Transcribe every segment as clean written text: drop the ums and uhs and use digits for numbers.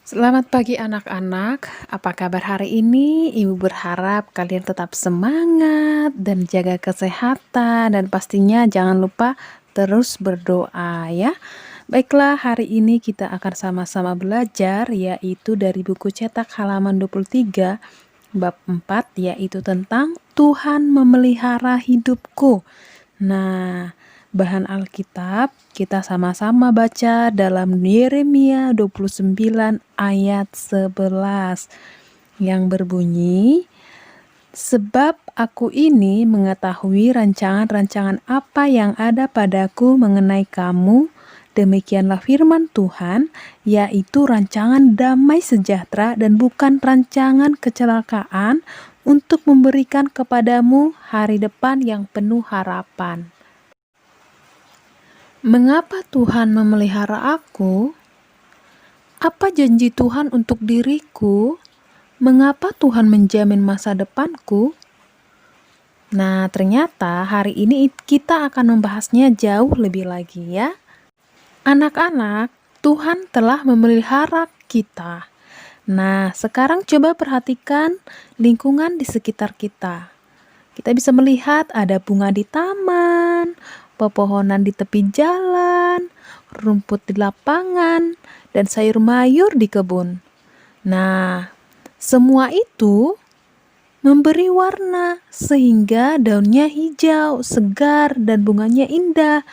Selamat pagi anak-anak, apa kabar hari ini? Ibu berharap kalian tetap semangat dan jaga kesehatan dan pastinya jangan lupa terus berdoa ya. Baiklah, hari ini kita akan sama-sama belajar yaitu dari buku cetak halaman 23 bab 4 yaitu tentang Tuhan memelihara hidupku. Nah, bahan Alkitab kita sama-sama baca dalam Yeremia 29 ayat 11 yang berbunyi, "Sebab aku ini mengetahui rancangan-rancangan apa yang ada padaku mengenai kamu, demikianlah firman Tuhan, yaitu rancangan damai sejahtera dan bukan rancangan kecelakaan untuk memberikan kepadamu hari depan yang penuh harapan." Mengapa Tuhan memelihara aku? Apa janji Tuhan untuk diriku? Mengapa Tuhan menjamin masa depanku? Nah, ternyata hari ini kita akan membahasnya jauh lebih lagi ya. Anak-anak, Tuhan telah memelihara kita. Nah, sekarang coba perhatikan lingkungan di sekitar kita. Kita bisa melihat ada bunga di taman, pepohonan di tepi jalan, rumput di lapangan, dan sayur mayur di kebun. Nah, semua itu memberi warna sehingga daunnya hijau, segar, dan bunganya indah.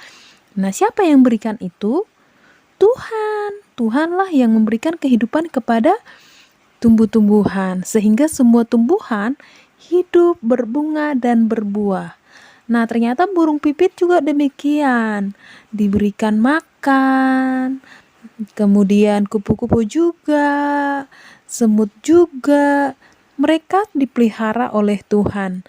Nah, siapa yang berikan itu? Tuhan. Tuhanlah yang memberikan kehidupan kepada tumbuh-tumbuhan, sehingga semua tumbuhan hidup, berbunga, dan berbuah. Nah, ternyata burung pipit juga demikian, diberikan makan, kemudian kupu-kupu juga, semut juga, mereka dipelihara oleh Tuhan.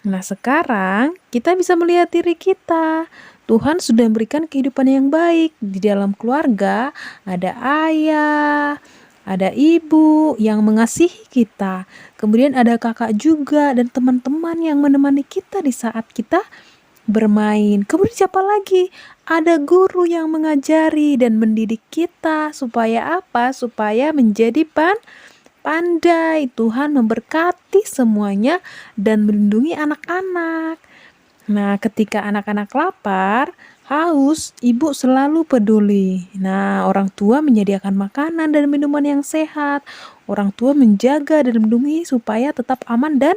Nah, sekarang kita bisa melihat diri kita. Tuhan sudah memberikan kehidupan yang baik. Di dalam keluarga ada ayah, ada ibu yang mengasihi kita. Kemudian ada kakak juga dan teman-teman yang menemani kita di saat kita bermain. Kemudian siapa lagi? Ada guru yang mengajari dan mendidik kita supaya apa? Supaya menjadi pandai. Tuhan memberkati semuanya dan melindungi anak-anak. Nah, ketika anak-anak lapar, haus, ibu selalu peduli. Nah, orang tua menyediakan makanan dan minuman yang sehat. Orang tua menjaga dan melindungi supaya tetap aman dan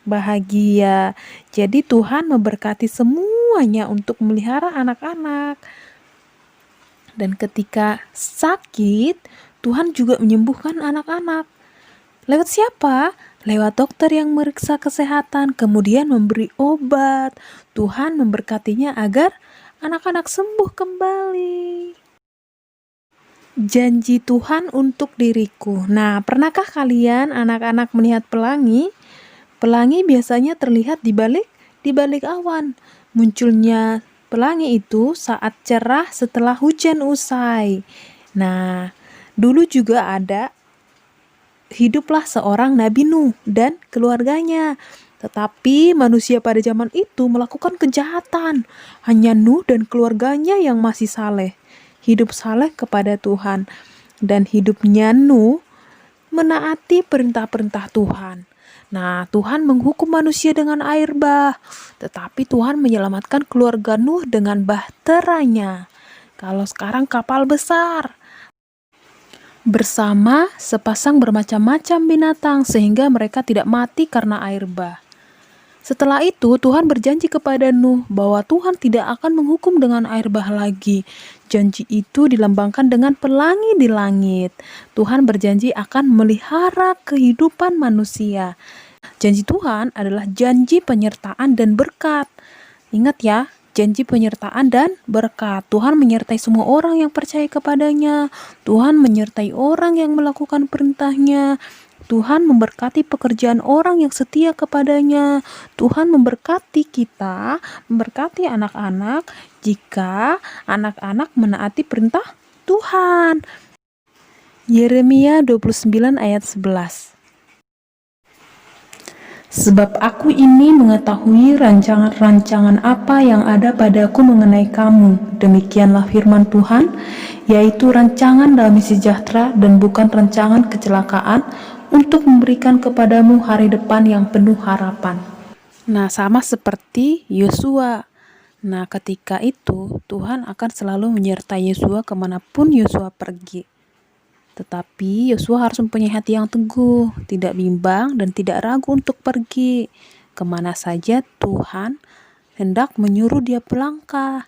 bahagia. Jadi Tuhan memberkati semuanya untuk memelihara anak-anak. Dan ketika sakit, Tuhan juga menyembuhkan anak-anak. Lewat siapa? Lewat dokter yang meriksa kesehatan, kemudian memberi obat. Tuhan memberkatinya agar anak-anak sembuh kembali. Janji Tuhan untuk diriku. Nah, pernahkah kalian anak-anak melihat pelangi? Pelangi biasanya terlihat di balik awan. Munculnya pelangi itu saat cerah setelah hujan usai. Nah, dulu juga hiduplah seorang Nabi Nuh dan keluarganya. Tetapi manusia pada zaman itu melakukan kejahatan. Hanya Nuh dan keluarganya yang masih saleh. Hidup saleh kepada Tuhan. Dan hidupnya Nuh menaati perintah-perintah Tuhan. Nah, Tuhan menghukum manusia dengan air bah. Tetapi Tuhan menyelamatkan keluarga Nuh dengan bahteranya. Kalau sekarang kapal besar. Bersama sepasang bermacam-macam binatang sehingga mereka tidak mati karena air bah. Setelah itu Tuhan berjanji kepada Nuh bahwa Tuhan tidak akan menghukum dengan air bah lagi. Janji itu dilambangkan dengan pelangi di langit. Tuhan berjanji akan memelihara kehidupan manusia. Janji Tuhan adalah janji penyertaan dan berkat. Ingat ya, janji penyertaan dan berkat. Tuhan menyertai semua orang yang percaya kepadanya. Tuhan menyertai orang yang melakukan perintahnya. Tuhan memberkati pekerjaan orang yang setia kepadanya. Tuhan memberkati kita, memberkati anak-anak jika anak-anak menaati perintah Tuhan. Yeremia 29 ayat 11. Sebab aku ini mengetahui rancangan-rancangan apa yang ada padaku mengenai kamu. Demikianlah firman Tuhan, yaitu rancangan damai sejahtera dan bukan rancangan kecelakaan, untuk memberikan kepadamu hari depan yang penuh harapan. Nah, sama seperti Yosua. Nah, ketika itu Tuhan akan selalu menyertai Yosua kemanapun Yosua pergi. Tetapi Yosua harus mempunyai hati yang teguh, tidak bimbang dan tidak ragu untuk pergi kemana saja Tuhan hendak menyuruh dia melangkah.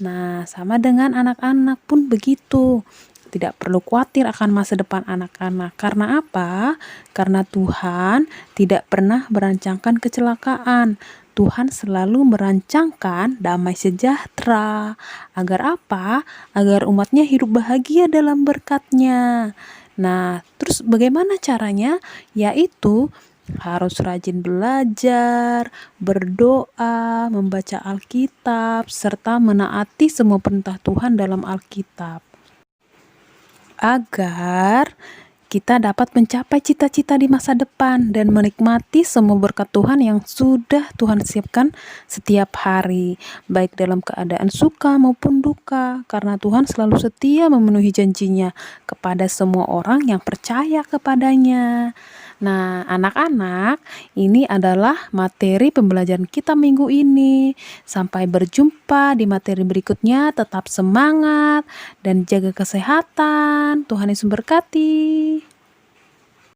Nah, sama dengan anak-anak pun begitu. Tidak perlu khawatir akan masa depan anak-anak. Karena apa? Karena Tuhan tidak pernah merancangkan kecelakaan. Tuhan selalu merancangkan damai sejahtera. Agar apa? Agar umatnya hidup bahagia dalam berkat-Nya. Nah, terus bagaimana caranya? Yaitu harus rajin belajar, berdoa, membaca Alkitab, serta menaati semua perintah Tuhan dalam Alkitab. Agar kita dapat mencapai cita-cita di masa depan dan menikmati semua berkat Tuhan yang sudah Tuhan siapkan setiap hari, baik dalam keadaan suka maupun duka, karena Tuhan selalu setia memenuhi janjinya kepada semua orang yang percaya kepadanya. Nah, anak-anak, ini adalah materi pembelajaran kita minggu ini. Sampai berjumpa di materi berikutnya. Tetap semangat dan jaga kesehatan. Tuhan Yesus berkati.